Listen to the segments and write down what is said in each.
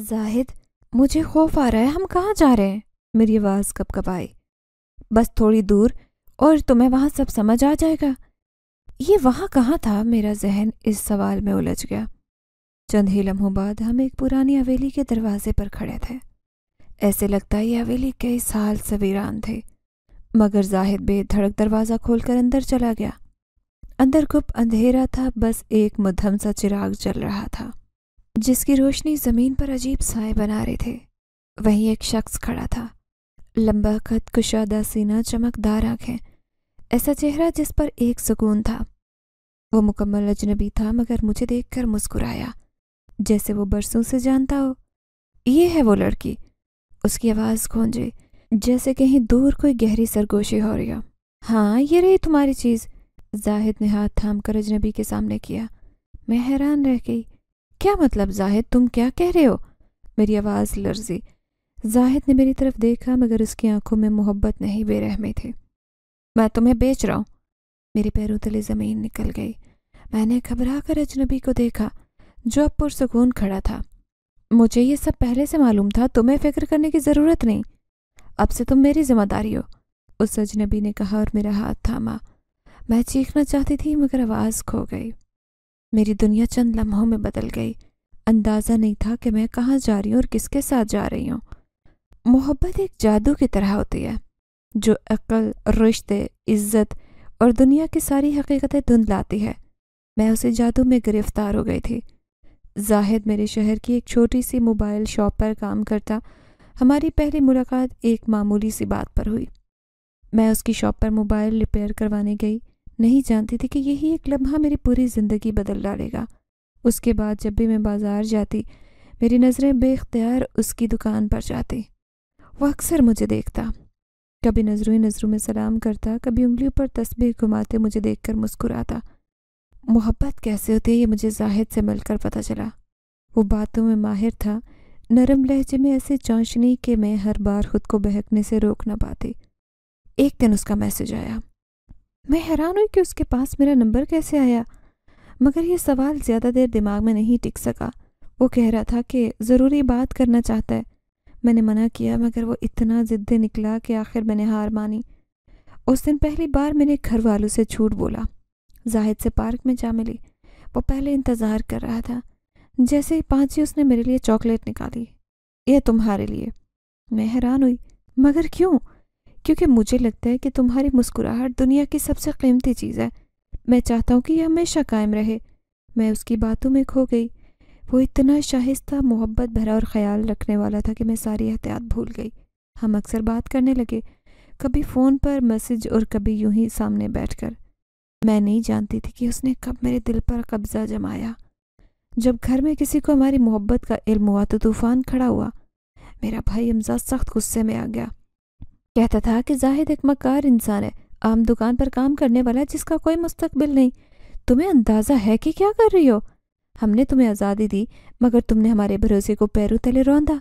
زاہد، مجھے خوف آ رہا ہے، ہم کہاں جا رہے ہیں؟ میری آواز کب کب آئی۔ بس تھوڑی دور اور تمہیں وہاں سب سمجھ آ جائے گا۔ یہ وہاں کہاں تھا؟ میرا ذہن اس سوال میں الجھ گیا۔ چند ہی لمحوں بعد ہم ایک پرانی حویلی کے دروازے پر کھڑے تھے۔ ایسے لگتا یہ حویلی کئی سال سے ویران تھی، مگر زاہد بے دھڑک دروازہ کھول کر اندر چلا گیا۔ اندر گپ اندھیرا تھا، بس ایک مدھم سا چراغ جل رہا تھا جس کی روشنی زمین پر عجیب سائے بنا رہی تھی۔ وہیں ایک شخص کھڑا تھا، لمبا قد، کشادہ سینہ، چمکدار آنکھیں، ایسا چہرہ جس پر ایک سکون تھا۔ وہ مکمل اجنبی تھا، مگر مجھے دیکھ کر مسکرایا جیسے وہ برسوں سے جانتا ہو۔ یہ ہے وہ لڑکی، اس کی آواز گونجی جیسے کہیں دور کوئی گہری سرگوشی ہو رہی ہو۔ ہاں، یہ رہی تمہاری چیز۔ زاہد نے ہاتھ تھام کر اجنبی کے سامنے کیا۔ میں حیران رہ گئی۔ کیا مطلب زاہد، تم کیا کہہ رہے ہو؟ میری آواز لرزی۔ زاہد نے میری طرف دیکھا، مگر اس کی آنکھوں میں محبت نہیں، بے رحمی تھی۔ میں تمہیں بیچ رہا ہوں۔ میرے پیروں تلے زمین نکل گئی۔ میں نے گھبرا کر اجنبی کو دیکھا جو اب پرسکون کھڑا تھا۔ مجھے یہ سب پہلے سے معلوم تھا، تمہیں فکر کرنے کی ضرورت نہیں، اب سے تم میری ذمہ داری ہو، اس اجنبی نے کہا اور میرا ہاتھ تھاما۔ میں چیخنا چاہتی تھی مگر آواز کھو گئی۔ میری دنیا چند لمحوں میں بدل گئی۔ اندازہ نہیں تھا کہ میں کہاں جا رہی ہوں اور کس کے ساتھ جا رہی ہوں۔ محبت ایک جادو کی طرح ہوتی ہے جو عقل، رشتے، عزت اور دنیا کی ساری حقیقتیں دھندلاتی ہے۔ میں اسی جادو میں گرفتار ہو گئی تھی۔ زاہد میرے شہر کی ایک چھوٹی سی موبائل شاپ پر کام کرتا۔ ہماری پہلی ملاقات ایک معمولی سی بات پر ہوئی۔ میں اس کی شاپ پر موبائل ریپیئر کروانے گئی، نہیں جانتی تھی کہ یہی ایک لمحہ میری پوری زندگی بدل ڈالے گا۔ اس کے بعد جب بھی میں بازار جاتی، میری نظریں بے اختیار اس کی دکان پر جاتی۔ وہ اکثر مجھے دیکھتا، کبھی نظروں ہی نظروں میں سلام کرتا، کبھی انگلیوں پر تسبیح گھماتے مجھے دیکھ کر مسکراتا۔ محبت کیسے ہوتی ہے یہ مجھے زاہد سے مل کر پتہ چلا۔ وہ باتوں میں ماہر تھا، نرم لہجے میں ایسے چونچنی کہ میں ہر بار خود کو بہکنے سے روک نہ پاتی۔ ایک دن اس کا میسج آیا۔ میں حیران ہوئی کہ اس کے پاس میرا نمبر کیسے آیا، مگر یہ سوال زیادہ دیر دماغ میں نہیں ٹک سکا۔ وہ کہہ رہا تھا کہ ضروری بات کرنا چاہتا ہے۔ میں نے منع کیا، مگر وہ اتنا ضدی نکلا کہ آخر میں نے ہار مانی۔ اس دن پہلی بار میں نے گھر والوں سے جھوٹ بولا۔ زاہد سے پارک میں جا ملی۔ وہ پہلے انتظار کر رہا تھا۔ جیسے ہی پہنچی اس نے میرے لیے چاکلیٹ نکالی۔ یہ تمہارے لیے۔ میں حیران ہوئی، مگر کیوں؟ کیونکہ مجھے لگتا ہے کہ تمہاری مسکراہٹ دنیا کی سب سے قیمتی چیز ہے۔ میں چاہتا ہوں کہ یہ ہمیشہ قائم رہے۔ میں اس کی باتوں میں کھو گئی۔ وہ اتنا شائستہ، محبت بھرا اور خیال رکھنے والا تھا کہ میں ساری احتیاط بھول گئی۔ ہم اکثر بات کرنے لگے، کبھی فون پر میسج اور کبھی یوں ہی سامنے بیٹھ کر۔ میں نہیں جانتی تھی کہ اس نے کب میرے دل پر قبضہ جمایا۔ جب گھر میں کسی کو ہماری محبت کا علم ہوا تو طوفان کھڑا ہوا۔ میرا بھائی حمزہ سخت غصے میں آ گیا۔ کہتا تھا کہ زاہد ایک مکار انسان ہے، عام دکان پر کام کرنے والا جس کا کوئی مستقبل نہیں۔ تمہیں اندازہ ہے کہ کیا کر رہی ہو؟ ہم نے تمہیں آزادی دی، مگر تم نے ہمارے بھروسے کو پیروں تلے روندا۔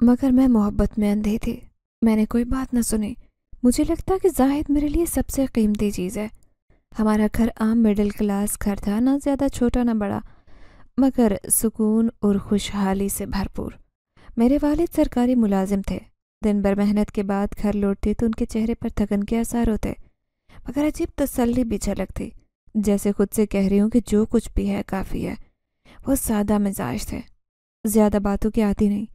مگر میں محبت میں اندھی تھی، میں نے کوئی بات نہ سنی۔ مجھے لگتا کہ زاہد میرے لیے سب سے قیمتی چیز ہے۔ ہمارا گھر عام مڈل کلاس گھر تھا، نہ زیادہ چھوٹا نہ بڑا، مگر سکون اور خوشحالی سے بھرپور۔ میرے والد سرکاری ملازم تھے۔ دن بھر محنت کے بعد گھر لوٹتے تو ان کے چہرے پر تھکن کے آثار ہوتے، مگر عجیب تسلی بھی جھلکتی، جیسے خود سے کہہ رہی ہوں کہ جو کچھ بھی ہے کافی ہے۔ وہ سادہ مزاج تھے، زیادہ باتوں کے عادی نہیں،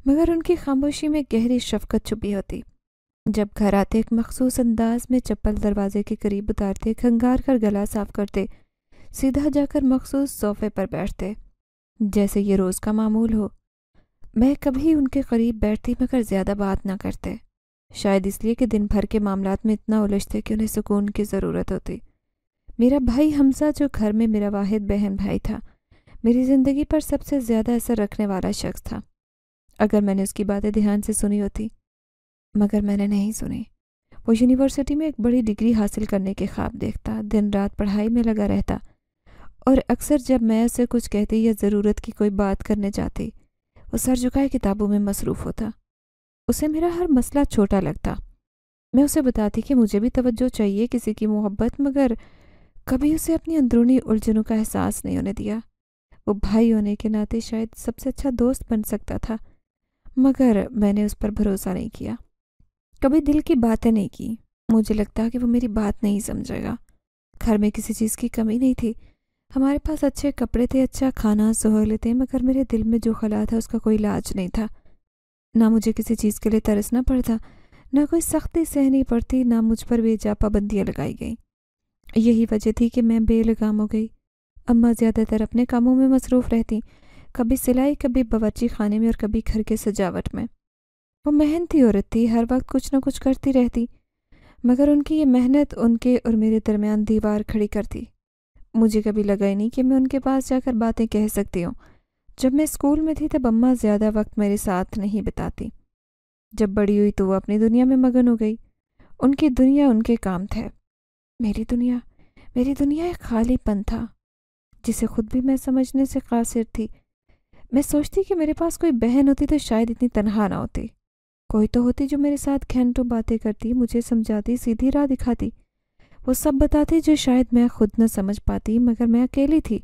مگر ان کی خاموشی میں گہری شفقت چھپی ہوتی۔ جب گھر آتے ایک مخصوص انداز میں چپل دروازے کے قریب اتارتے، کھنگار کر گلا صاف کرتے، سیدھا جا کر مخصوص صوفے پر بیٹھتے جیسے یہ روز کا معمول ہو۔ میں کبھی ان کے قریب بیٹھتی مگر زیادہ بات نہ کرتے، شاید اس لیے کہ دن بھر کے معاملات میں اتنا الجھتے کہ انہیں سکون کی ضرورت ہوتی۔ میرا بھائی حمزہ جو گھر میں میرا واحد بہن بھائی تھا، میری زندگی پر سب سے زیادہ اثر رکھنے والا شخص تھا۔ اگر میں نے اس کی باتیں دھیان سے سنی ہوتی، مگر میں نے نہیں سنی۔ وہ یونیورسٹی میں ایک بڑی ڈگری حاصل کرنے کے خواب دیکھتا، دن رات پڑھائی میں لگا رہتا، اور اکثر جب میں اسے کچھ کہتی یا ضرورت کی کوئی بات کرنے جاتی، وہ سر جھکائے کتابوں میں مصروف ہوتا۔ اسے میرا ہر مسئلہ چھوٹا لگتا۔ میں اسے بتاتی کہ مجھے بھی توجہ چاہیے، کسی کی محبت، مگر کبھی اسے اپنی اندرونی الجھنوں کا احساس نہیں ہونے دیا۔ وہ بھائی ہونے کے ناطے شاید سب سے اچھا دوست بن سکتا تھا، مگر میں نے اس پر بھروسہ نہیں کیا، کبھی دل کی باتیں نہیں کی۔ مجھے لگتا کہ وہ میری بات نہیں سمجھے گا۔ گھر میں کسی چیز کی کمی نہیں تھی، ہمارے پاس اچھے کپڑے تھے، اچھا کھانا، سہولتیں، مگر میرے دل میں جو خلا تھا اس کا کوئی علاج نہیں تھا۔ نہ مجھے کسی چیز کے لیے ترسنا پڑتا، نہ کوئی سختی سہنی پڑتی، نہ مجھ پر بے جا پابندیاں لگائی گئیں۔ یہی وجہ تھی کہ میں بے لگام ہو گئی۔ اماں زیادہ تر اپنے کاموں میں مصروف رہتی، کبھی سلائی، کبھی باورچی خانے میں اور کبھی گھر کے سجاوٹ میں۔ وہ محنتی عورت تھی، ہر وقت کچھ نہ کچھ کرتی رہتی، مگر ان کی یہ محنت ان کے اور میرے درمیان دیوار کھڑی کرتی۔ مجھے کبھی لگا ہی نہیں کہ میں ان کے پاس جا کر باتیں کہہ سکتی ہوں۔ جب میں اسکول میں تھی تب اماں زیادہ وقت میرے ساتھ نہیں بتاتی۔ جب بڑی ہوئی تو وہ اپنی دنیا میں مگن ہو گئی، ان کی دنیا ان کے کام تھے۔ میری دنیا ایک خالی پن تھا جسے خود بھی میں سمجھنے سے قاصر تھی۔ میں سوچتی کہ میرے پاس کوئی بہن ہوتی تو شاید اتنی تنہا نہ ہوتی، کوئی تو ہوتی جو میرے ساتھ گھنٹوں باتیں کرتی، مجھے سمجھاتی، سیدھی راہ دکھاتی، وہ سب بتاتی جو شاید میں خود نہ سمجھ پاتی، مگر میں اکیلی تھی،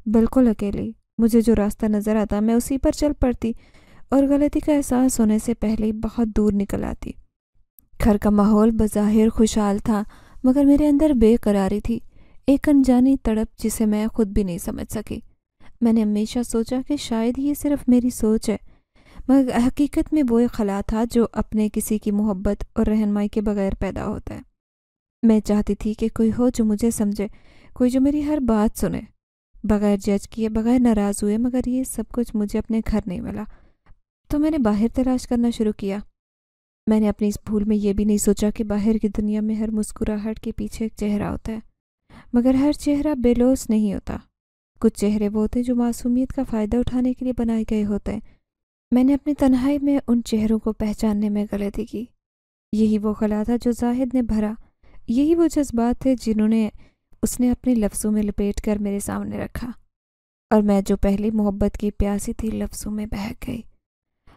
بالکل اکیلی۔ مجھے جو راستہ نظر آتا میں اسی پر چل پڑتی اور غلطی کا احساس ہونے سے پہلے ہی بہت دور نکل آتی۔ گھر کا ماحول بظاہر خوشحال تھا، مگر میرے اندر بے قراری تھی، ایک انجانی تڑپ جسے میں خود بھی نہیں سمجھ سکی۔ میں نے ہمیشہ سوچا کہ شاید یہ صرف میری سوچ ہے، مگر حقیقت میں وہ ایک خلا تھا جو اپنے کسی کی محبت اور رہنمائی کے بغیر پیدا ہوتا ہے۔ میں چاہتی تھی کہ کوئی ہو جو مجھے سمجھے، کوئی جو میری ہر بات سنے، بغیر جج کیے، بغیر ناراض ہوئے، مگر یہ سب کچھ مجھے اپنے گھر نہیں ملا، تو میں نے باہر تلاش کرنا شروع کیا۔ میں نے اپنی اس بھول میں یہ بھی نہیں سوچا کہ باہر کی دنیا میں ہر مسکراہٹ کے پیچھے ایک چہرہ ہوتا ہے، مگر ہر چہرہ بے لوث نہیں ہوتا۔ کچھ چہرے وہ ہوتے جو معصومیت کا فائدہ اٹھانے کے لیے بنائے گئے ہوتے ہیں۔ میں نے اپنی تنہائی میں ان چہروں کو پہچاننے میں غلطی کی۔ یہی وہ خلا تھا جو زاہد نے بھرا، یہی وہ جذبات تھے جنہوں نے اس نے اپنے لفظوں میں لپیٹ کر میرے سامنے رکھا، اور میں جو پہلی محبت کی پیاسی تھی لفظوں میں بہک گئی۔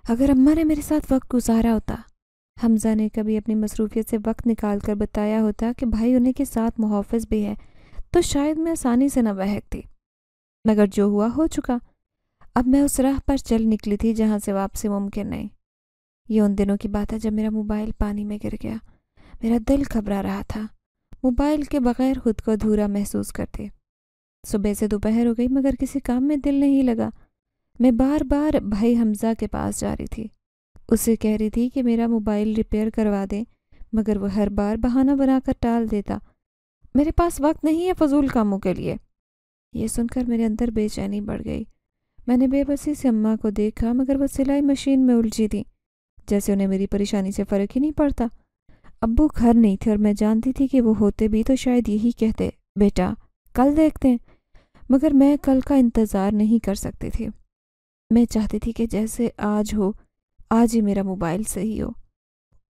اگر اماں نے میرے ساتھ وقت گزارا ہوتا، حمزہ نے کبھی اپنی مصروفیت سے وقت نکال کر بتایا ہوتا کہ بھائی ہونے کے ساتھ محافظ بھی ہے، تو شاید میں آسانی سے نہ بہکتی، مگر جو ہوا ہو چکا۔ اب میں اس راہ پر چل نکلی تھی جہاں سے واپسی ممکن نہیں۔ یہ ان دنوں کی بات ہے جب میرا موبائل پانی میں گر گیا۔ میرا دل گھبرا رہا تھا، موبائل کے بغیر خود کو ادھورا محسوس کرتے۔ صبح سے دوپہر ہو گئی مگر کسی کام میں دل نہیں لگا۔ میں بار بار بھائی حمزہ کے پاس جا رہی تھی، اسے کہہ رہی تھی کہ میرا موبائل ریپیئر کروا دیں، مگر وہ ہر بار بہانہ بنا کر ٹال دیتا۔ میرے پاس وقت نہیں ہے فضول کاموں کے لیے۔ یہ سن کر میرے اندر بے چینی بڑھ گئی۔ میں نے بے بسی سے اماں کو دیکھا، مگر وہ سلائی مشین میں الجھی تھی، جیسے انہیں میری پریشانی سے فرق ہی نہیں پڑتا۔ ابو گھر نہیں تھے اور میں جانتی تھی کہ وہ ہوتے بھی تو شاید یہی کہتے، بیٹا کل دیکھتے ہیں، مگر میں کل کا انتظار نہیں کر سکتی تھی۔ میں چاہتی تھی کہ جیسے آج ہو، آج ہی میرا موبائل صحیح ہو۔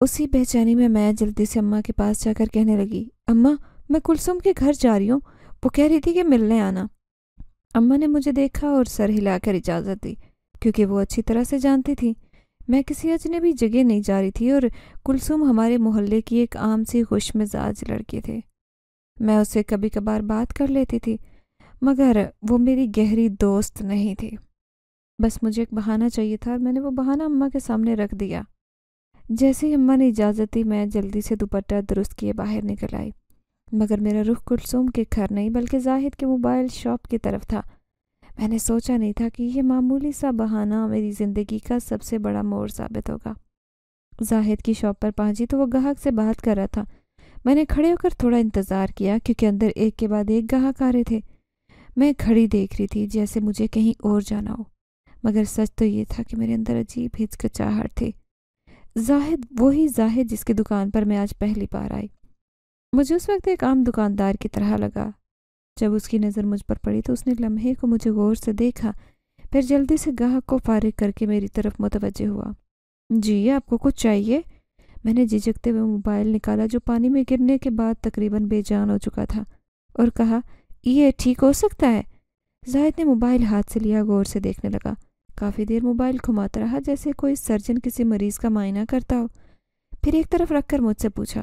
اسی بے چینی میں جلدی سے اماں کے پاس جا کر کہنے لگی، اماں میں کلثوم کے گھر جا رہی ہوں، وہ کہہ رہی تھی کہ ملنے آنا۔ اماں نے مجھے دیکھا اور سر ہلا کر اجازت دی، کیونکہ وہ اچھی طرح سے جانتی تھی میں کسی اجنبی جگہ نہیں جا رہی تھی، اور کلثوم ہمارے محلے کی ایک عام سی خوش مزاج لڑکی تھی۔ میں اس سے کبھی کبھار بات کر لیتی تھی، مگر وہ میری گہری دوست نہیں تھی۔ بس مجھے ایک بہانہ چاہیے تھا، اور میں نے وہ بہانہ اماں کے سامنے رکھ دیا۔ جیسے ہی اماں نے اجازت دی میں جلدی سے دوپٹہ درست کیے باہر نکل آئی، مگر میرا رخ کلثوم کے گھر نہیں بلکہ زاہد کے موبائل شاپ کی طرف تھا۔ میں نے سوچا نہیں تھا کہ یہ معمولی سا بہانہ میری زندگی کا سب سے بڑا موڑ ثابت ہوگا۔ زاہد کی شاپ پر پہنچی تو وہ گاہک سے بات کر رہا تھا۔ میں نے کھڑے ہو کر تھوڑا انتظار کیا، کیونکہ اندر ایک کے بعد ایک گاہک آ رہے تھے۔ میں گھڑی دیکھ رہی تھی جیسے مجھے کہیں اور جانا ہو، مگر سچ تو یہ تھا کہ میرے اندر عجیب ہچکچاہٹ تھی۔ زاہد وہی زاہد جس کی دکان پر میں آج پہلی بار آئی۔ مجھے اس وقت ایک عام دکاندار کی طرح لگا۔ جب اس کی نظر مجھ پر پڑی تو اس نے لمحے کو مجھے غور سے دیکھا، پھر جلدی سے گاہک کو فارغ کر کے میری طرف متوجہ ہوا۔ جی آپ کو کچھ چاہیے؟ میں نے جھجکتے ہوئے موبائل نکالا جو پانی میں گرنے کے بعد تقریباً بے جان ہو چکا تھا، اور کہا، یہ ٹھیک ہو سکتا ہے؟ زاہد نے موبائل ہاتھ سے لیا، غور سے دیکھنے لگا۔ کافی دیر موبائل گھماتا رہا جیسے کوئی سرجن کسی مریض کا معائنہ کرتا ہو، پھر ایک طرف رکھ کر مجھ سے پوچھا،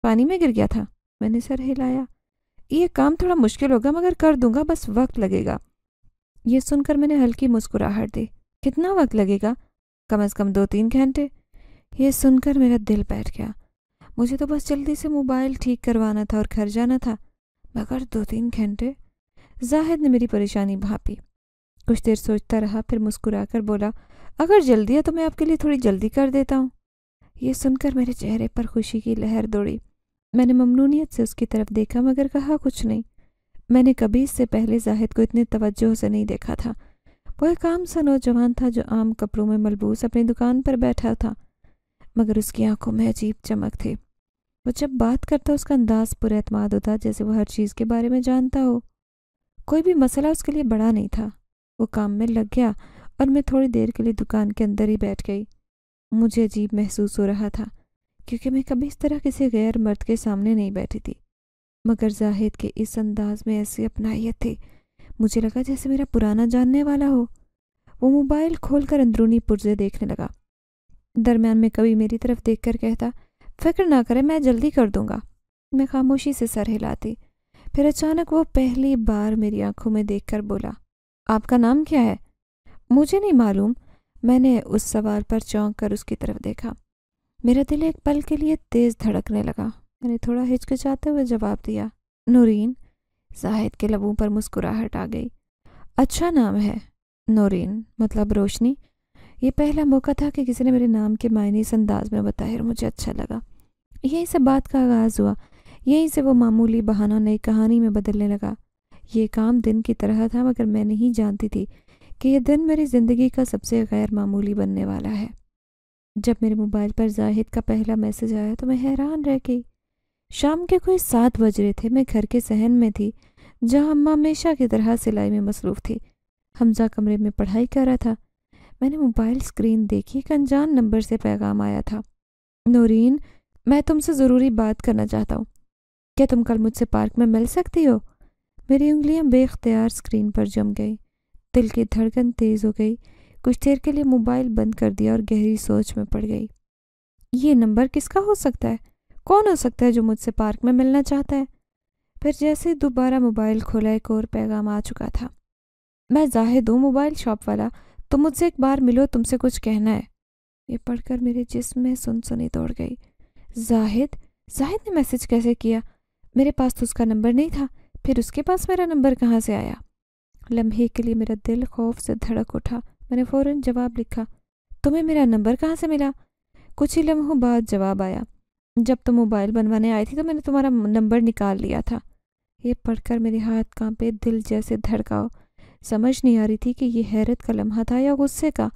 پانی میں گر گیا تھا؟ میں نے سر ہلایا۔ یہ کام تھوڑا مشکل ہوگا مگر کر دوں گا، بس وقت لگے گا۔ یہ سن کر میں نے ہلکی مسکراہٹ دی۔ کتنا وقت لگے گا؟ کم از کم 2-3 گھنٹے۔ یہ سن کر میرا دل بیٹھ گیا۔ مجھے تو بس جلدی سے موبائل ٹھیک کروانا تھا اور گھر جانا تھا، مگر 2-3 گھنٹے؟ زاہد نے میری پریشانی بھانپی، کچھ دیر سوچتا رہا، پھر مسکرا کر بولا، اگر جلدی ہے تو میں آپ کے لیے تھوڑی جلدی کر دیتا ہوں۔ یہ سن کر میرے چہرے پر خوشی کی لہر دوڑی۔ میں نے ممنونیت سے اس کی طرف دیکھا مگر کہا کچھ نہیں۔ میں نے کبھی اس سے پہلے زاہد کو اتنی توجہ سے نہیں دیکھا تھا۔ وہ ایک عام سا نوجوان تھا جو عام کپڑوں میں ملبوس اپنی دکان پر بیٹھا تھا، مگر اس کی آنکھوں میں عجیب چمک تھی۔ وہ جب بات کرتا اس کا انداز پر اعتماد ہوتا، جیسے وہ ہر چیز کے بارے میں جانتا ہو۔ کوئی بھی مسئلہ اس کے لیے بڑا نہیں تھا۔ وہ کام میں لگ گیا اور میں تھوڑی دیر کے لیے دکان کے اندر ہی بیٹھ گئی۔ مجھے عجیب محسوس ہو رہا تھا کیونکہ میں کبھی اس طرح کسی غیر مرد کے سامنے نہیں بیٹھی تھی، مگر زاہد کے اس انداز میں ایسی اپنائیت تھی، مجھے لگا جیسے میرا پرانا جاننے والا ہو۔ وہ موبائل کھول کر اندرونی پرزے دیکھنے لگا، درمیان میں کبھی میری طرف دیکھ کر کہتا، فکر نہ کرے، میں جلدی کر دوں گا۔ میں خاموشی سے سر ہلاتی، پھر اچانک وہ پہلی بار میری آنکھوں میں دیکھ کر بولا، آپ کا نام کیا ہے؟ مجھے نہیں معلوم۔ میں نے اس سوال پر چونک کر اس کی طرف دیکھا۔ میرا دل ایک پل کے لیے تیز دھڑکنے لگا۔ میں نے تھوڑا ہچکچاتے ہوئے جواب دیا، نورین۔ زاہد کے لبوں پر مسکراہٹ آ گئی۔ اچھا نام ہے، نورین مطلب روشنی۔ یہ پہلا موقع تھا کہ کسی نے میرے نام کے معنی اس انداز میں بتائے اور مجھے اچھا لگا۔ یہیں سے بات کا آغاز ہوا، یہیں سے وہ معمولی بہانہ نئی کہانی میں بدلنے لگا۔ یہ کام دن کی طرح تھا مگر میں نہیں جانتی تھی کہ یہ دن میری زندگی کا سب سے غیر معمولی بننے والا ہے۔ جب میرے موبائل پر زاہد کا پہلا میسج آیا تو میں حیران رہ گئی۔ شام کے کوئی 7 بج رہے تھے۔ میں گھر کے صحن میں تھی جہاں اماں ہمیشہ کی طرح سلائی میں مصروف تھی۔ حمزہ کمرے میں پڑھائی کر رہا تھا۔ میں نے موبائل اسکرین دیکھی، ایک انجان نمبر سے پیغام آیا تھا، نورین، میں تم سے ضروری بات کرنا چاہتا ہوں، کیا تم کل مجھ سے پارک میں مل سکتی ہو؟ میری انگلیاں بے اختیار اسکرین پر جم گئی، دل کی دھڑکن تیز ہو گئی۔ کچھ دیر کے لیے موبائل بند کر دیا اور گہری سوچ میں پڑ گئی۔ یہ نمبر کس کا ہو سکتا ہے؟ کون ہو سکتا ہے جو مجھ سے پارک میں ملنا چاہتا ہے؟ پھر جیسے دوبارہ موبائل کھولا ایک اور پیغام آ چکا تھا، میں زاہد ہوں، موبائل شاپ والا، تم مجھ سے ایک بار ملو، تم سے کچھ کہنا ہے۔ یہ پڑھ کر میرے جسم میں سنسنی دوڑ گئی۔ زاہد نے میسج کیسے کیا؟ میرے پاس تو اس کا نمبر نہیں تھا، پھر اس کے پاس میرا نمبر کہاں سے آیا؟ لمحے کے لیے میرا دل خوف سے دھڑک اٹھا۔ میں نے فوراً جواب لکھا، تمہیں میرا نمبر کہاں سے ملا؟ کچھ ہی لمحوں بعد جواب آیا، جب تم موبائل بنوانے آئی تھی تو میں نے تمہارا نمبر نکال لیا تھا۔ یہ پڑھ کر میرے ہاتھ کانپے، دل جیسے دھڑکا۔ سمجھ نہیں آ رہی تھی کہ یہ حیرت کا لمحہ تھا یا غصے کا۔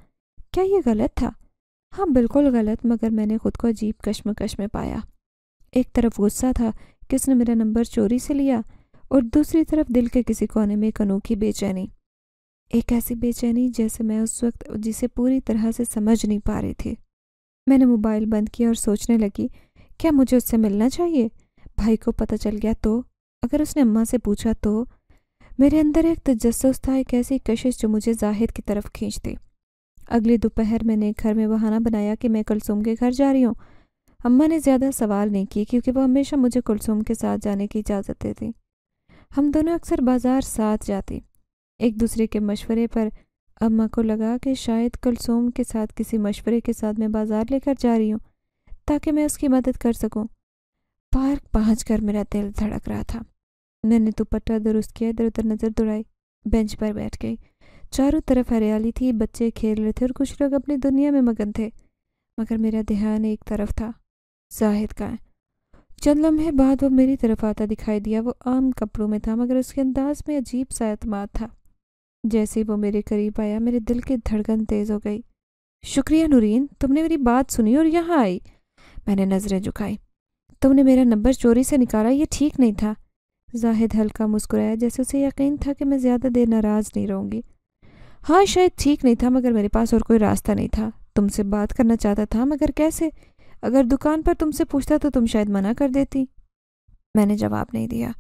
کیا یہ غلط تھا؟ ہاں بالکل غلط، مگر میں نے خود کو عجیب کشمکش میں پایا۔ ایک طرف غصہ تھا کہ اس نے میرا نمبر چوری سے لیا، اور دوسری طرف دل کے کسی کونے میں ایک انوکھی بے چینی، ایک ایسی بے چینی جیسے میں اس وقت جسے پوری طرح سے سمجھ نہیں پا رہی تھی۔ میں نے موبائل بند کیا اور سوچنے لگی، کیا مجھے اس سے ملنا چاہیے؟ بھائی کو پتہ چل گیا تو؟ اگر اس نے اماں سے پوچھا تو؟ میرے اندر ایک تجسس تھا، ایک ایسی کشش جو مجھے زاہد کی طرف کھینچتی۔ اگلی دوپہر میں نے گھر میں بہانہ بنایا کہ میں کلثوم کے گھر جا رہی ہوں۔ اماں نے زیادہ سوال نہیں کیے کیونکہ وہ ہمیشہ مجھے کلثوم کے ساتھ جانے کی اجازت دیتی۔ ہم دونوں اکثر بازار ساتھ جاتی۔ ایک دوسرے کے مشورے پر اماں کو لگا کہ شاید کلثوم کے ساتھ کسی مشورے کے ساتھ میں بازار لے کر جا رہی ہوں تاکہ میں اس کی مدد کر سکوں۔ پارک پہنچ کر میرا دل دھڑک رہا تھا۔ میں نے دوپٹہ درست کیا، ادھر ادھر نظر دوڑائی، بینچ پر بیٹھ گئی۔ چاروں طرف ہریالی تھی، بچے کھیل رہے تھے اور کچھ لوگ اپنی دنیا میں مگن تھے، مگر میرا دھیان ایک طرف تھا، زاہد کا۔ چند لمحے بعد وہ میری طرف آتا دکھائی دیا۔ وہ عام کپڑوں میں تھا مگر اس کے انداز میں عجیب سا اعتماد تھا۔ جیسے ہی وہ میرے قریب آیا میرے دل کی دھڑکن تیز ہو گئی۔ شکریہ نورین، تم نے میری بات سنی اور یہاں آئی۔ میں نے نظریں جھکائی۔ تم نے میرا نمبر چوری سے نکالا، یہ ٹھیک نہیں تھا۔ زاہد ہلکا مسکرایا جیسے اسے یقین تھا کہ میں زیادہ دیر ناراض نہیں رہوں گی۔ ہاں شاید ٹھیک نہیں تھا مگر میرے پاس اور کوئی راستہ نہیں تھا۔ تم سے بات کرنا چاہتا تھا مگر کیسے؟ اگر دکان پر تم سے پوچھتا تو تم شاید منع کر دیتی۔ میں نے جواب نہیں دیا۔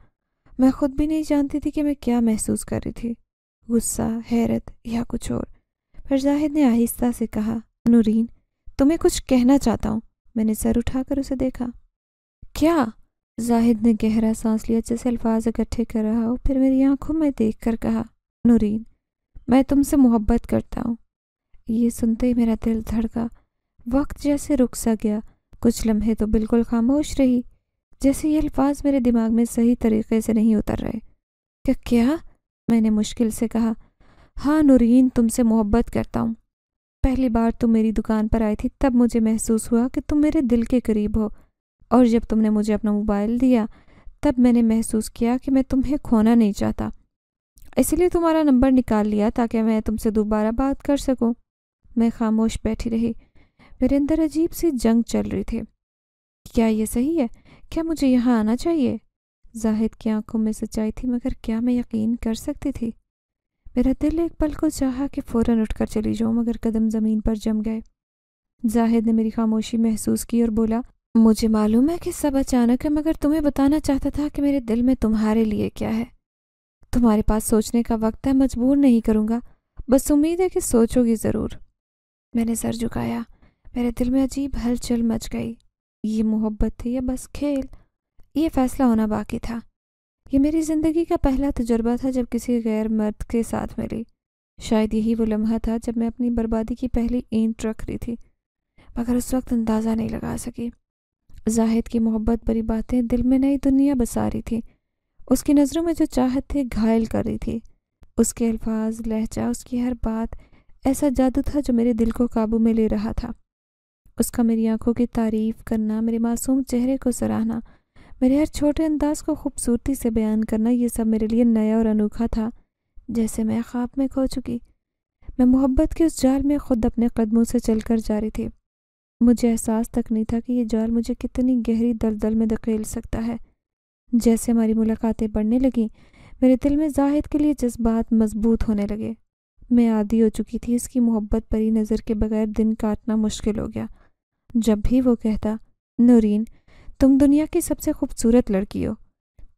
میں خود بھی نہیں جانتی تھی کہ میں کیا محسوس کر رہی تھی، غصہ، حیرت یا کچھ اور۔ پھر زاہد نے آہستہ سے کہا، نورین تمہیں کچھ کہنا چاہتا ہوں۔ میں نے سر اٹھا کر اسے دیکھا۔ کیا؟ زاہد نے گہرا سانس لیا جیسے الفاظ اکٹھے کر رہا ہو، پھر میری آنکھوں میں دیکھ کر کہا، نورین میں تم سے محبت کرتا ہوں۔ یہ سنتے ہی میرا دل دھڑکا، وقت جیسے رک سا گیا، کچھ لمحے تو بالکل خاموش رہی، جیسے یہ الفاظ میرے دماغ میں صحیح طریقے سے نہیں اتر رہے۔ کیا؟ میں نے مشکل سے کہا۔ ہاں نورین، تم سے محبت کرتا ہوں۔ پہلی بار تم میری دکان پر آئی تھی تب مجھے محسوس ہوا کہ تم میرے دل کے قریب ہو، اور جب تم نے مجھے اپنا موبائل دیا تب میں نے محسوس کیا کہ میں تمہیں کھونا نہیں چاہتا، اس لیے تمہارا نمبر نکال لیا تاکہ میں تم سے دوبارہ بات کر سکوں۔ میں خاموش بیٹھی رہی، میرے اندر عجیب سی جنگ چل رہی تھی۔ کیا یہ صحیح ہے؟ کیا مجھے یہاں آنا چاہیے؟ زاہد کی آنکھوں میں سچائی تھی، مگر کیا میں یقین کر سکتی تھی؟ میرا دل ایک پل کو چاہا کہ فوراً اٹھ کر چلی جاؤں، مگر قدم زمین پر جم گئے۔ زاہد نے میری خاموشی محسوس کی اور بولا، مجھے معلوم ہے کہ سب اچانک ہے، مگر تمہیں بتانا چاہتا تھا کہ میرے دل میں تمہارے لیے کیا ہے۔ تمہارے پاس سوچنے کا وقت ہے، مجبور نہیں کروں گا، بس امید ہے کہ سوچو گی ضرور۔ میں نے سر جھکایا، میرے دل میں عجیب ہلچل مچ گئی۔ یہ محبت تھی یا بس کھیل؟ یہ فیصلہ ہونا باقی تھا۔ یہ میری زندگی کا پہلا تجربہ تھا جب کسی غیر مرد کے ساتھ ملی۔ شاید یہی وہ لمحہ تھا جب میں اپنی بربادی کی پہلی اینٹ رکھ رہی تھی، مگر اس وقت اندازہ نہیں لگا سکی۔ زاہد کی محبت بری باتیں دل میں نئی دنیا بسا رہی تھی۔ اس کی نظروں میں جو چاہت تھی گھائل کر رہی تھی۔ اس کے الفاظ، لہجہ، اس کی ہر بات ایسا جادو تھا جو میرے دل کو قابو میں لے رہا تھا۔ اس کا میری آنکھوں کی تعریف کرنا، میرے معصوم چہرے کو سراہنا، میرے ہر چھوٹے انداز کو خوبصورتی سے بیان کرنا، یہ سب میرے لیے نیا اور انوکھا تھا، جیسے میں خواب میں کھو چکی۔ میں محبت کے اس جال میں خود اپنے قدموں سے چل کر جا رہی تھی۔ مجھے احساس تک نہیں تھا کہ یہ جال مجھے کتنی گہری دلدل میں دھکیل سکتا ہے۔ جیسے ہماری ملاقاتیں بڑھنے لگیں، میرے دل میں زاہد کے لیے جذبات مضبوط ہونے لگے۔ میں عادی ہو چکی تھی، اس کی محبت بری نظر کے بغیر دن کاٹنا مشکل ہو گیا۔ جب بھی وہ کہتا، نورین تم دنیا کی سب سے خوبصورت لڑکی ہو،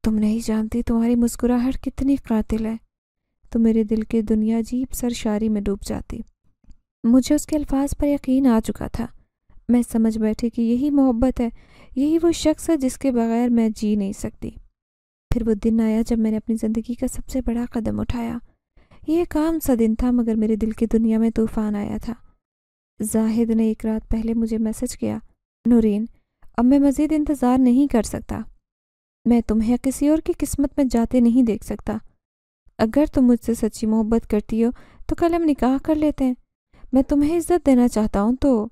تم نہیں جانتی تمہاری مسکراہٹ کتنی قاتل ہے، تو میرے دل کی دنیا عجیب سرشاری میں ڈوب جاتی۔ مجھے اس کے الفاظ پر یقین آ چکا تھا۔ میں سمجھ بیٹھی کہ یہی محبت ہے، یہی وہ شخص ہے جس کے بغیر میں جی نہیں سکتی۔ پھر وہ دن آیا جب میں نے اپنی زندگی کا سب سے بڑا قدم اٹھایا۔ یہ ایک عام سا دن تھا، مگر میرے دل کی دنیا میں طوفان آیا تھا۔ زاہد نے ایک رات پہلے مجھے میسج کیا، نورین اب میں مزید انتظار نہیں کر سکتا، میں تمہیں کسی اور کی قسمت میں جاتے نہیں دیکھ سکتا۔ اگر تم مجھ سے سچی محبت کرتی ہو تو کل ہم نکاح کر لیتے ہیں۔ میں تمہیں عزت دینا چاہتا ہوں تو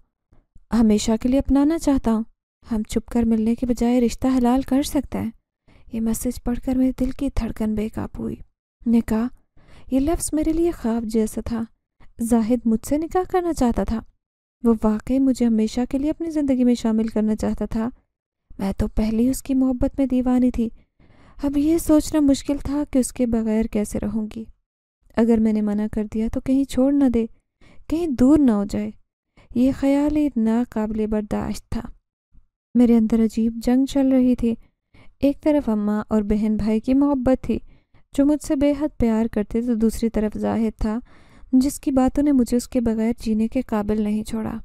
ہمیشہ کے لیے اپنانا چاہتا ہوں۔ ہم چھپ کر ملنے کے بجائے رشتہ حلال کر سکتے ہیں۔ یہ میسج پڑھ کر میرے دل کی دھڑکن بے قابو ہوئی۔ نکاح، یہ لفظ میرے لیے خواب جیسا تھا۔ زاہد مجھ سے نکاح کرنا چاہتا تھا، وہ واقعی مجھے ہمیشہ کے لیے اپنی زندگی میں شامل کرنا چاہتا تھا۔ میں تو پہلے اس کی محبت میں دیوانی تھی، اب یہ سوچنا مشکل تھا کہ اس کے بغیر کیسے رہوں گی۔ اگر میں نے منع کر دیا تو کہیں چھوڑ نہ دے، کہیں دور نہ ہو جائے۔ یہ خیال ہی ناقابل برداشت تھا۔ میرے اندر عجیب جنگ چل رہی تھی۔ ایک طرف اماں اور بہن بھائی کی محبت تھی جو مجھ سے بے حد پیار کرتے، تو دوسری طرف زاہد تھا جس کی باتوں نے مجھے اس کے بغیر جینے کے قابل نہیں چھوڑا۔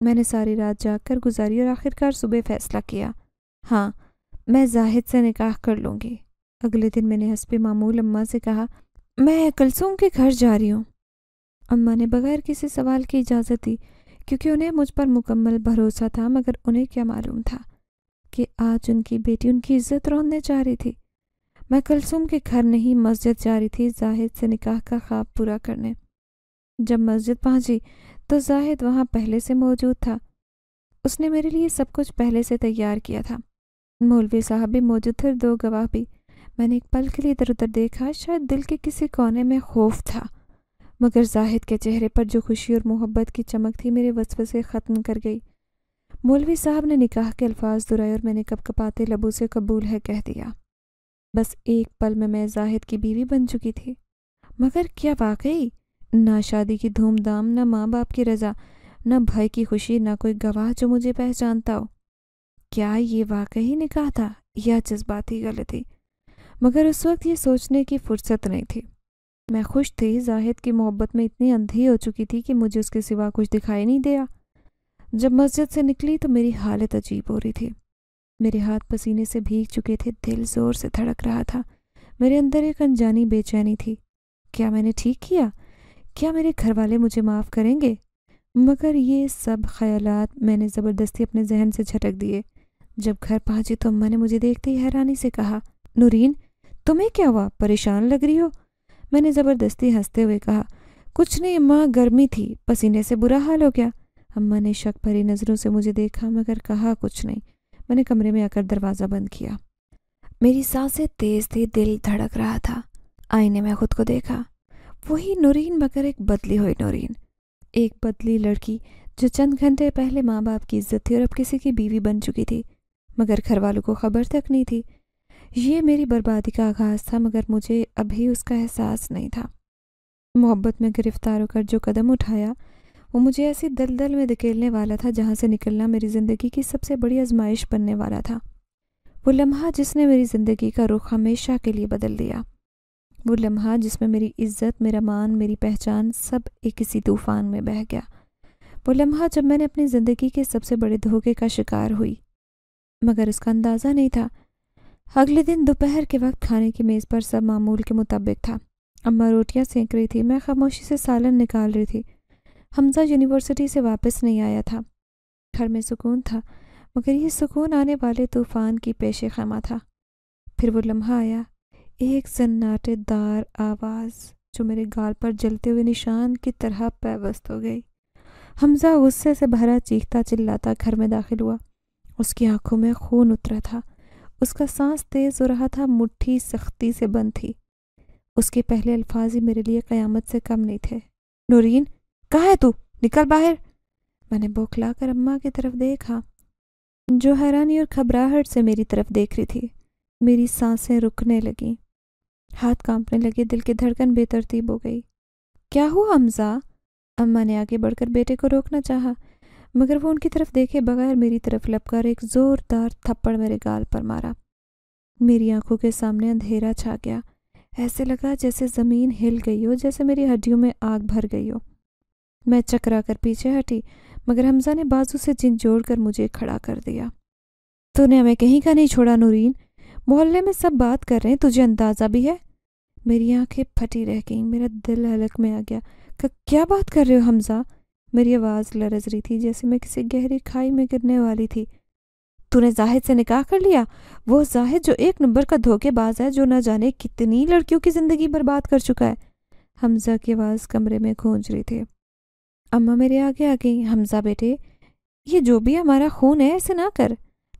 میں نے ساری رات جاگ کر گزاری اور آخرکار صبح فیصلہ کیا، ہاں میں زاہد سے نکاح کر لوں گی۔ اگلے دن میں نے حسب معمول اماں سے کہا، میں کلثوم کے گھر جا رہی ہوں۔ اماں نے بغیر کسی سوال کی اجازت دی، کیونکہ انہیں مجھ پر مکمل بھروسہ تھا، مگر انہیں کیا معلوم تھا کہ آج ان کی بیٹی ان کی عزت روندنے جا رہی تھی۔ میں کلثوم کے گھر نہیں مسجد جا رہی تھی زاہد سے نکاح کا خواب پورا کرنے۔ جب مسجد پہنچی تو زاہد وہاں پہلے سے موجود تھا۔ اس نے میرے لیے سب کچھ پہلے سے تیار کیا تھا۔ مولوی صاحب بھی موجود تھے اور 2 گواہ بھی۔ میں نے ایک پل کے لیے ادھر ادھر دیکھا، شاید دل کے کسی کونے میں خوف تھا، مگر زاہد کے چہرے پر جو خوشی اور محبت کی چمک تھی میرے وسوسے ختم کر گئی۔ مولوی صاحب نے نکاح کے الفاظ دہرائے اور میں نے کپکپاتے لبوں سے قبول ہے کہہ دیا۔ بس ایک پل میں زاہد کی بیوی بن چکی تھی۔ مگر کیا واقعی؟ نہ شادی کی دھوم دھام، نہ ماں باپ کی رضا، نہ بھائی کی خوشی، نہ کوئی گواہ جو مجھے پہچانتا ہو۔ کیا یہ واقعی نکاح تھا یا جذباتی غلطی؟ مگر اس وقت یہ سوچنے کی فرصت نہیں تھی۔ میں خوش تھی، زاہد کی محبت میں اتنی اندھی ہو چکی تھی کہ مجھے اس کے سوا کچھ دکھائی نہیں دیا۔ جب مسجد سے نکلی تو میری حالت عجیب ہو رہی تھی۔ میرے ہاتھ پسینے سے بھیگ چکے تھے، دل زور سے دھڑک رہا تھا، میرے اندر ایک انجانی بے چینی تھی۔ کیا میں نے ٹھیک کیا؟ کیا میرے گھر والے مجھے معاف کریں گے؟ مگر یہ سب خیالات میں نے زبردستی اپنے ذہن سے جھٹک دیے۔ جب گھر پہنچی تو اماں نے مجھے دیکھتے ہی حیرانی سے کہا، نورین تمہیں کیا ہوا؟ پریشان لگ رہی ہو؟ میں نے زبردستی ہنستے ہوئے کہا، کچھ نہیں اماں، گرمی تھی، پسینے سے برا حال ہو گیا۔ اماں نے شک بھری نظروں سے مجھے دیکھا مگر کہا کچھ نہیں۔ میں نے کمرے میں آ کر دروازہ بند کیا۔ میری سانسیں تیز تھی، دل دھڑک رہا تھا۔ آئینے میں خود کو دیکھا، وہی نورین مگر ایک بدلی ہوئی نورین، ایک بدلی لڑکی جو چند گھنٹے پہلے ماں باپ کی عزت تھی اور اب کسی کی بیوی بن چکی تھی، مگر گھر والوں کو خبر تک نہیں تھی۔ یہ میری بربادی کا آغاز تھا مگر مجھے ابھی اس کا احساس نہیں تھا۔ محبت میں گرفتار ہو کر جو قدم اٹھایا وہ مجھے ایسی دلدل میں دھکیلنے والا تھا جہاں سے نکلنا میری زندگی کی سب سے بڑی آزمائش بننے والا تھا۔ وہ لمحہ جس نے میری زندگی کا رخ ہمیشہ کے لیے بدل دیا، وہ لمحہ جس میں میری عزت، میرا مان، میری پہچان سب ایک کسی طوفان میں بہہ گیا، وہ لمحہ جب میں نے اپنی زندگی کے سب سے بڑے دھوکے کا شکار ہوئی، مگر اس کا اندازہ نہیں تھا۔ اگلے دن دوپہر کے وقت کھانے کی میز پر سب معمول کے مطابق تھا۔ اماں روٹیاں سینک رہی تھی، میں خاموشی سے سالن نکال رہی تھی۔ حمزہ یونیورسٹی سے واپس نہیں آیا تھا۔ گھر میں سکون تھا مگر یہ سکون آنے والے طوفان کی پیش خیمہ تھا۔ پھر وہ لمحہ آیا، ایک سناٹے دار آواز جو میرے گال پر جلتے ہوئے نشان کی طرح پیوست ہو گئی۔ حمزہ غصے سے بھرا چیختا چلاتا گھر میں داخل ہوا۔ اس کی آنکھوں میں خون اترا تھا، اس کا سانس تیز ہو رہا تھا، مٹھی سختی سے بند تھی۔ اس کے پہلے الفاظ ہی میرے لیے قیامت سے کم نہیں تھے۔ نورین کہاں ہے تو؟ نکل باہر۔ میں نے بوکھلا کر اماں کی طرف دیکھا جو حیرانی اور گھبراہٹ سے میری طرف دیکھ رہی تھی۔ میری سانسیں رکنے لگیں، ہاتھ کانپنے لگے، دل کی دھڑکن بے ترتیب ہو گئی۔ کیا ہوا حمزہ؟ اماں نے آگے بڑھ کر بیٹے کو روکنا چاہا مگر وہ ان کی طرف دیکھے بغیر میری طرف لپ کر ایک زوردار تھپڑ میرے گال پر مارا۔ میری آنکھوں کے سامنے اندھیرا چھا گیا، ایسے لگا جیسے زمین ہل گئی ہو، جیسے میری ہڈیوں میں آگ بھر گئی ہو۔ میں چکرا کر پیچھے ہٹی مگر حمزہ نے بازو سے جھنجھوڑ کر مجھے کھڑا کر دیا۔ تو نے ہمیں کہیں کا نہیں چھوڑا نورین، محلے میں سب بات کر رہے ہیں، تجھے اندازہ بھی ہے؟ میری آنکھیں پھٹی رہ گئیں، میرا دل حلق میں آ گیا۔ کیا بات کر رہے ہو حمزہ؟ میری آواز لرز رہی تھی جیسے میں کسی گہری کھائی میں گرنے والی تھی۔ تو نے زاہد سے نکاح کر لیا؟ وہ زاہد جو ایک نمبر کا دھوکے باز ہے، جو نہ جانے کتنی لڑکیوں کی زندگی برباد کر چکا ہے۔ حمزہ کی آواز کمرے میں گونج رہی تھی۔ اماں میرے آگے آ گئی، حمزہ بیٹے یہ جو بھی ہمارا خون ہے ایسے نہ کر۔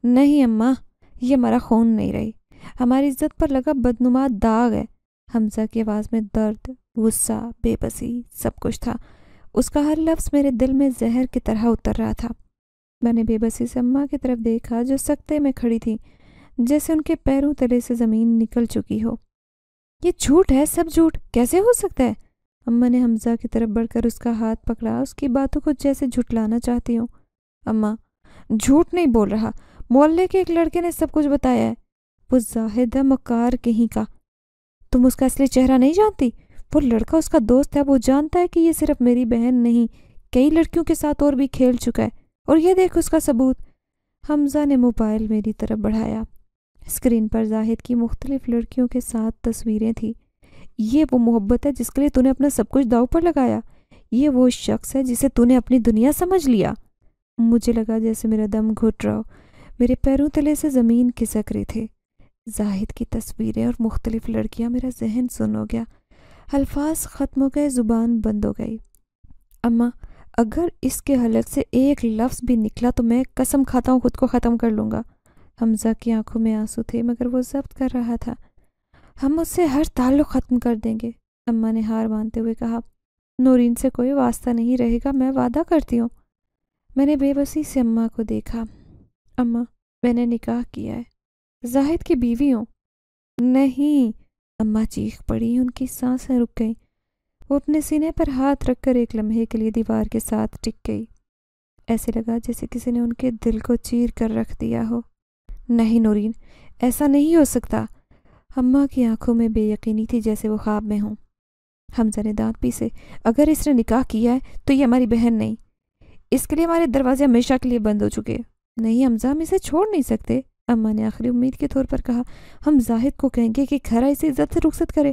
نہیں اماں، یہ ہمارا خون نہیں رہی، ہماری عزت پر لگا بدنما داغ ہے۔ حمزہ کی آواز میں درد، غصہ، بے بسی سب کچھ تھا۔ اس کا ہر لفظ میرے دل میں زہر کی طرح اتر رہا تھا۔ میں نے بے بسی سے اماں کی طرف دیکھا جو سکتے میں کھڑی تھی، جیسے ان کے پیروں تلے سے زمین نکل چکی ہو۔ یہ جھوٹ ہے، سب جھوٹ، کیسے ہو سکتا ہے؟ اماں نے حمزہ کی طرف بڑھ کر اس کا ہاتھ پکڑا، اس کی باتوں کو جیسے جھٹلانا چاہتی ہوں۔ اماں جھوٹ نہیں بول رہا، محلے کے ایک لڑکے نے سب کچھ بتایا ہے، وہ زاہد ہے مکار کہیں کا۔ تم اس کا اصلی چہرہ نہیں جانتی؟ وہ لڑکا اس کا دوست ہے، وہ جانتا ہے کہ یہ صرف میری بہن نہیں، کئی لڑکیوں کے ساتھ اور بھی کھیل چکا ہے، اور یہ دیکھ اس کا ثبوت۔ حمزہ نے موبائل میری طرف بڑھایا، اسکرین پر زاہد کی مختلف لڑکیوں کے ساتھ تصویریں تھیں۔ یہ وہ محبت ہے جس کے لیے تو نے اپنا سب کچھ داؤ پر لگایا، یہ وہ شخص ہے جسے تو نے اپنی دنیا سمجھ لیا۔ مجھے لگا جیسے میرا دم گھٹ رہا ہو، میرے پیروں تلے سے زمین کھسک رہی تھی۔ زاہد کی تصویریں اور مختلف لڑکیاں، میرا ذہن سن ہو گیا، الفاظ ختم ہو گئے، زبان بند ہو گئی۔ اماں اگر اس کے حلق سے ایک لفظ بھی نکلا تو میں قسم کھاتا ہوں خود کو ختم کر لوں گا۔ حمزہ کی آنکھوں میں آنسو تھے مگر وہ ضبط کر رہا تھا۔ ہم اس سے ہر تعلق ختم کر دیں گے، اماں نے ہار مانتے ہوئے کہا۔ نورین سے کوئی واسطہ نہیں رہے گا، میں وعدہ کرتی ہوں۔ میں نے بے بسی سے اماں کو دیکھا۔ اماں میں نے نکاح کیا ہے، زاہد کی بیوی ہوں۔ نہیں، اماں چیخ پڑی، ان کی سانسیں رک گئیں، وہ اپنے سینے پر ہاتھ رکھ کر ایک لمحے کے لیے دیوار کے ساتھ ٹک گئی۔ ایسے لگا جیسے کسی نے ان کے دل کو چیر کر رکھ دیا ہو۔ نہیں نورین، ایسا نہیں ہو سکتا۔ اماں کی آنکھوں میں بے یقینی تھی جیسے وہ خواب میں ہوں۔ حمزہ نے دانت پیسے، اگر اس نے نکاح کیا ہے تو یہ ہماری بہن نہیں، اس کے لیے ہمارے دروازے ہمیشہ کے لیے بند ہو چکے۔ نہیں حمزہ، ہم اسے چھوڑ نہیں سکتے، اماں نے آخری امید کے طور پر کہا۔ ہم زاہد کو کہیں گے کہ گھر اسے عزت سے رخصت کرے،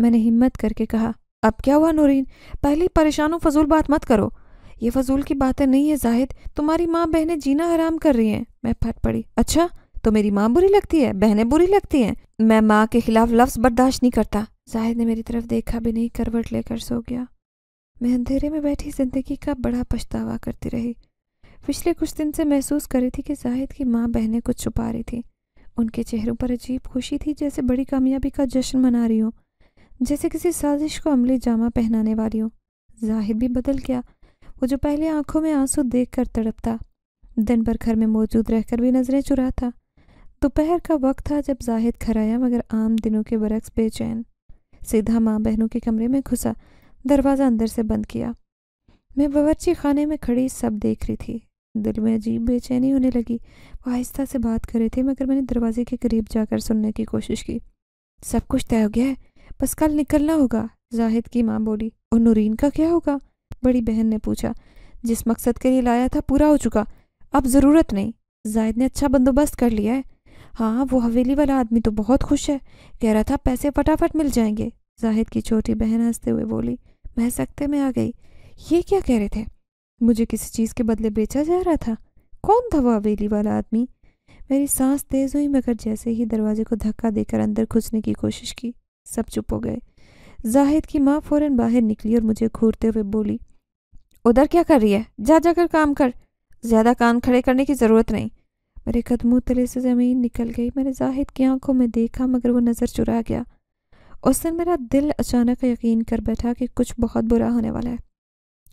میں نے ہمت کر کے کہا۔ اب کیا ہوا نورین؟ پہلے پریشان و فضول بات مت کرو۔ یہ فضول کی باتیں نہیں ہے زاہد، تمہاری ماں بہنیں جینا حرام کر رہی ہیں۔ میں پھٹ پڑی۔ اچھا تو میری ماں بری لگتی ہے، بہنیں بری لگتی ہیں؟ میں ماں کے خلاف لفظ برداشت نہیں کرتا۔ زاہد نے میری طرف دیکھا بھی نہیں، کروٹ لے کر سو گیا۔ میں اندھیرے میں بیٹھی زندگی کا بڑا پچھتاوا کرتی رہی۔ پچھلے کچھ دن سے محسوس کر رہی تھی کہ زاہد کی ماں بہنیں کچھ چھپا رہی تھیں۔ ان کے چہروں پر عجیب خوشی تھی، جیسے بڑی کامیابی کا جشن منا رہی ہوں، جیسے کسی سازش کو عملی جامہ پہنانے والی ہوں۔ زاہد بھی بدل گیا۔ وہ جو پہلے آنکھوں میں آنسو دیکھ کر تڑپتا، دن بھر گھر میں موجود رہ کر بھی نظریں چراتا۔ دوپہر کا وقت تھا جب زاہد گھر آیا، مگر عام دنوں کے برعکس بے چین۔ سیدھا ماں بہنوں کے کمرے میں گھسا، دروازہ اندر سے بند کیا۔ میں باورچی خانے میں کھڑی سب دیکھ رہی تھی۔ دل میں عجیب بے چینی ہونے لگی۔ وہ آہستہ سے بات کر رہے تھے، مگر میں نے دروازے کے قریب جا کر سننے کی کوشش کی۔ سب کچھ طے ہو گیا ہے، بس کل نکلنا ہوگا، زاہد کی ماں بولی۔ اور نورین کا کیا ہوگا؟ بڑی بہن نے پوچھا۔ جس مقصد کے لیے لایا تھا پورا ہو چکا، اب ضرورت نہیں۔ زاہد نے اچھا بندوبست کر لیا ہے۔ ہاں، وہ حویلی والا آدمی تو بہت خوش ہے، کہہ رہا تھا پیسے فٹافٹ مل جائیں گے۔ زاہد کی چھوٹی بہن ہنستے ہوئے بولی۔ میں سکتے میں آ گئی۔ یہ کیا کہہ رہے تھے؟ مجھے کسی چیز کے بدلے بیچا جا رہا تھا؟ کون تھا وہ حویلی والا آدمی؟ میری سانس تیز ہوئی، مگر جیسے ہی دروازے کو دھکا دے کر اندر گھسنے کی کوشش کی، سب چپ ہو گئے۔ زاہد کی ماں فوراً باہر نکلی اور مجھے گھورتے ہوئے بولی، ادھر کیا کر رہی ہے؟ جا جا کر کام کر، زیادہ کان کھڑے کرنے کی ضرورت نہیں۔ میرے قدموں تلے سے زمین نکل گئی۔ میں نے زاہد کی آنکھوں میں دیکھا، مگر وہ نظر چرا گیا۔ اس دن میرا دل اچانک یقین کر بیٹھا کہ کچھ بہت برا ہونے والا ہے۔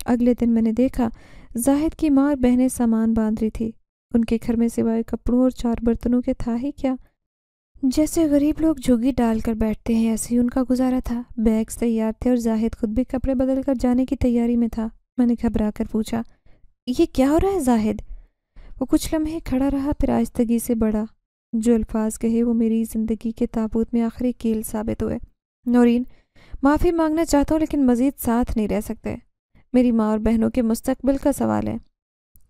اگلے دن میں نے دیکھا زاہد کی ماں اور بہنیں سامان باندھ رہی تھی۔ ان کے گھر میں سوائے کپڑوں اور 4 برتنوں کے تھا ہی کیا؟ جیسے غریب لوگ جھگی ڈال کر بیٹھتے ہیں، ایسے ہی ان کا گزارا تھا۔ بیگز تیار تھے اور زاہد خود بھی کپڑے بدل کر جانے کی تیاری میں تھا۔ میں نے گھبرا کر پوچھا، یہ کیا ہو رہا ہے زاہد؟ وہ کچھ لمحے کھڑا رہا، پھر آہستگی سے بڑھا۔ جو الفاظ کہے وہ میری زندگی کے تابوت میں آخری کیل ثابت ہوئے۔ نورین، معافی مانگنا چاہتا ہوں لیکن مزید ساتھ نہیں رہ سکتے۔ میری ماں اور بہنوں کے مستقبل کا سوال ہے۔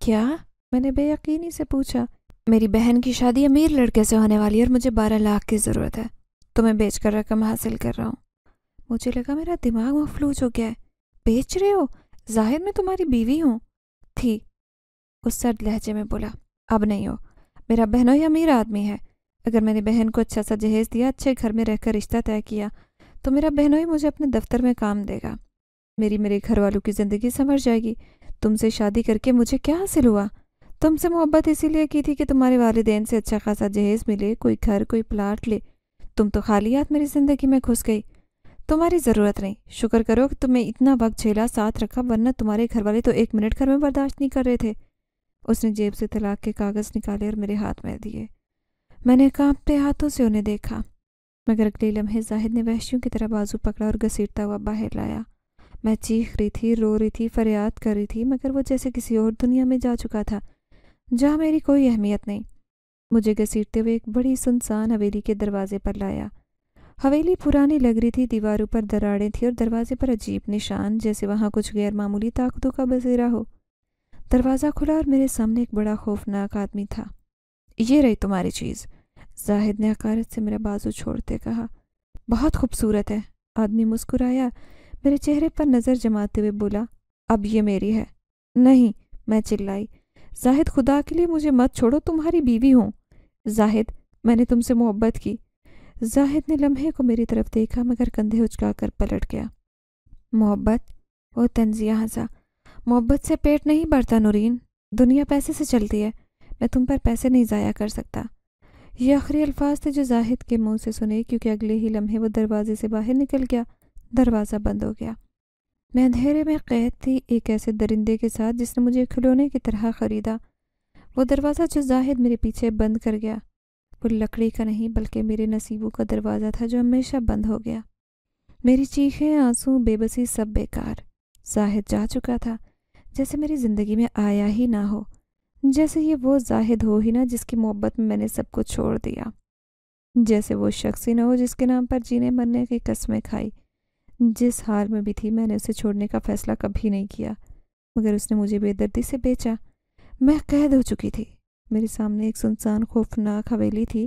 کیا؟ میں نے بے یقینی سے پوچھا۔ میری بہن کی شادی امیر لڑکے سے ہونے والی ہے اور مجھے 12 لاکھ کی ضرورت ہے۔ تمہیں بیچ کر رقم حاصل کر رہا ہوں۔ مجھے لگا میرا دماغ مفلوج ہو گیا ہے۔ بیچ رہے ہو؟ ظاہر میں تمہاری بیوی ہوں۔ تھی، اس سرد لہجے میں بولا۔ اب نہیں ہو۔ میرا بہنوئی امیر آدمی ہے۔ اگر میں نے بہن کو اچھا سا جہیز دیا، اچھے گھر میں رہ کر رشتہ طے کیا، تو میرا بہنوئی مجھے اپنے دفتر میں کام دے گا۔ میرے گھر والوں کی زندگی سنور جائے گی۔ تم سے شادی کر کے مجھے کیا حاصل ہوا؟ تم سے محبت اسی لیے کی تھی کہ تمہارے والدین سے اچھا خاصا جہیز ملے، کوئی گھر، کوئی پلاٹ لے۔ تم تو خالی ہاتھ میری زندگی میں گھس گئی۔ تمہاری ضرورت نہیں۔ شکر کرو کہ تمہیں اتنا وقت جھیلا، ساتھ رکھا، ورنہ تمہارے گھر والے تو 1 منٹ گھر میں برداشت نہیں کر رہے تھے۔ اس نے جیب سے طلاق کے کاغذ نکالے اور میرے ہاتھ میں دیے۔ میں نے کانپتے ہاتھوں سے انہیں دیکھا، مگر اگلے لمحے زاہد نے وحشیوں کی طرح بازو پکڑا اور گھسیٹتا ہوا باہر لایا۔ میں چیخ رہی تھی، رو رہی تھی، فریاد کر رہی تھی، مگر وہ جیسے کسی اور دنیا میں جا چکا تھا جہاں میری کوئی اہمیت نہیں۔ مجھے گھسیٹتے ہوئے ایک بڑی سنسان حویلی کے دروازے پر لایا۔ حویلی پرانی لگ رہی تھی، دیواروں پر دراڑیں تھیں اور دروازے پر عجیب نشان، جیسے وہاں کچھ غیر معمولی طاقتوں کا بسیرا ہو۔ دروازہ کھلا اور میرے سامنے ایک بڑا خوفناک آدمی تھا۔ یہ رہی تمہاری چیز، زاہد نے حقارت سے میرا بازو چھوڑتے کہا۔ بہت خوبصورت ہے۔ آدمی مسکرایا، میرے چہرے پر نظر جماتے ہوئے بولا، اب یہ میری ہے۔ نہیں، میں چلائی۔ زاہد، خدا کے لیے مجھے مت چھوڑو، تمہاری بیوی ہوں۔ زاہد، میں نے تم سے محبت کی۔ زاہد نے لمحے کو میری طرف دیکھا، مگر کندھے اچکا کر پلٹ گیا۔ محبت؟ وہ طنزیہ ہنسا۔ محبت سے پیٹ نہیں بھرتا نورین، دنیا پیسے سے چلتی ہے۔ میں تم پر پیسے نہیں ضائع کر سکتا۔ یہ آخری الفاظ تھے جو زاہد کے منہ سے سنے، کیونکہ اگلے ہی لمحے وہ دروازے سے باہر نکل گیا۔ دروازہ بند ہو گیا۔ میں اندھیرے میں قید تھی، ایک ایسے درندے کے ساتھ جس نے مجھے کھلونے کی طرح خریدا۔ وہ دروازہ جو زاہد میرے پیچھے بند کر گیا، وہ لکڑی کا نہیں بلکہ میرے نصیبوں کا دروازہ تھا جو ہمیشہ بند ہو گیا۔ میری چیخیں، آنسو، بے بسی، سب بیکار۔ زاہد جا چکا تھا، جیسے میری زندگی میں آیا ہی نہ ہو، جیسے یہ وہ زاہد ہو ہی نہ جس کی محبت میں نے سب کو چھوڑ دیا، جیسے وہ شخص ہی نہ ہو جس کے نام پر جینے مرنے کی قسمیں کھائی۔ جس حال میں بھی تھی، میں نے اسے چھوڑنے کا فیصلہ کبھی نہیں کیا، مگر اس نے مجھے بے دردی سے بیچا۔ میں قید ہو چکی تھی۔ میرے سامنے ایک سنسان خوفناک حویلی تھی،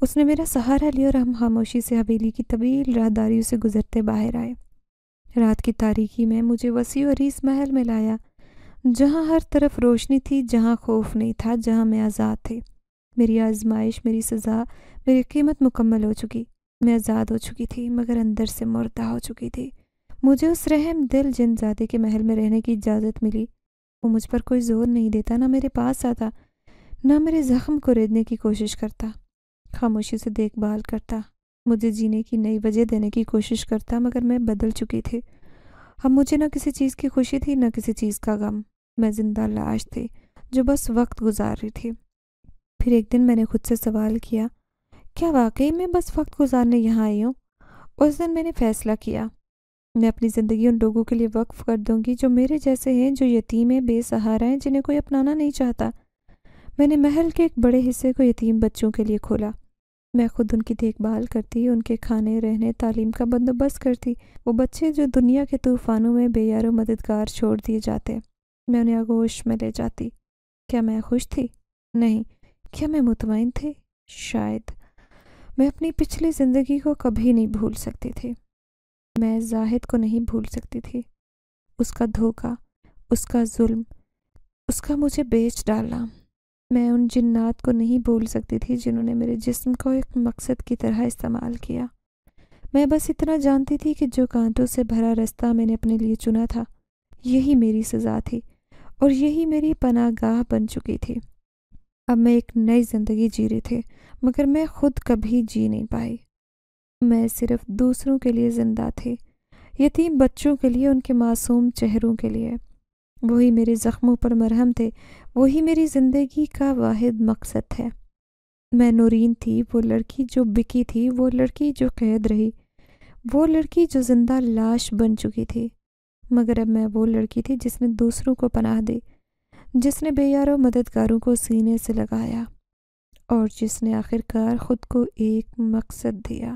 اس نے میرا سہارا لیا اور ہم خاموشی سے حویلی کی طویل راہداریوں سے گزرتے باہر آئے۔ رات کی تاریکی میں مجھے وسیع و عریض محل میں لایا، جہاں ہر طرف روشنی تھی، جہاں خوف نہیں تھا، جہاں میں آزاد تھے۔ میری آزمائش، میری سزا، میری قیمت مکمل ہو چکی۔ میں آزاد ہو چکی تھی، مگر اندر سے مردہ ہو چکی تھی۔ مجھے اس رحم دل جن زادے کے محل میں رہنے کی اجازت ملی۔ وہ مجھ پر کوئی زور نہیں دیتا، نہ میرے پاس آتا، نہ میرے زخم کو ریدنے کی کوشش کرتا، خاموشی سے دیکھ بھال کرتا، مجھے جینے کی نئی وجہ دینے کی کوشش کرتا، مگر میں بدل چکی تھی۔ اب مجھے نہ کسی چیز کی خوشی تھی، نہ کسی چیز کا غم۔ میں زندہ لاش تھی جو بس وقت گزار رہی تھی۔ پھر ایک دن میں نے خود سے سوال کیا، کیا واقعی میں بس وقت گزارنے یہاں آئی ہوں؟ اس دن میں نے فیصلہ کیا، میں اپنی زندگی ان لوگوں کے لیے وقف کر دوں گی جو میرے جیسے ہیں، جو یتیم ہیں، بے سہارا ہیں، جنہیں کوئی اپنانا نہیں چاہتا۔ میں نے محل کے ایک بڑے حصے کو یتیم بچوں کے لیے کھولا۔ میں خود ان کی دیکھ بھال کرتی، ان کے کھانے، رہنے، تعلیم کا بندوبست کرتی۔ وہ بچے جو دنیا کے طوفانوں میں بے یار و مددگار چھوڑ دیے جاتے، میں انہیں آغوش میں لے جاتی۔ کیا میں خوش تھی؟ نہیں۔ کیا میں مطمئن تھی؟ شاید۔ میں اپنی پچھلی زندگی کو کبھی نہیں بھول سکتی تھی۔ میں زاہد کو نہیں بھول سکتی تھی۔ اس کا دھوکہ، اس کا ظلم، اس کا مجھے بیچ ڈالنا۔ میں ان جنات کو نہیں بھول سکتی تھی جنہوں نے میرے جسم کو ایک مقصد کی طرح استعمال کیا۔ میں بس اتنا جانتی تھی کہ جو کانٹوں سے بھرا راستہ میں نے اپنے لیے چنا تھا، یہی میری سزا تھی اور یہی میری پناہ گاہ بن چکی تھی۔ اب میں ایک نئی زندگی جی رہی تھی، مگر میں خود کبھی جی نہیں پائی۔ میں صرف دوسروں کے لیے زندہ تھی، یتیم بچوں کے لیے، ان کے معصوم چہروں کے لیے۔ وہی میرے زخموں پر مرہم تھے، وہی میری زندگی کا واحد مقصد ہے۔ میں نورین تھی، وہ لڑکی جو بکی تھی، وہ لڑکی جو قید رہی، وہ لڑکی جو زندہ لاش بن چکی تھی۔ مگر اب میں وہ لڑکی تھی جس نے دوسروں کو پناہ دی، جس نے بے یار و مددگاروں کو سینے سے لگایا، اور جس نے آخر کار خود کو ایک مقصد دیا۔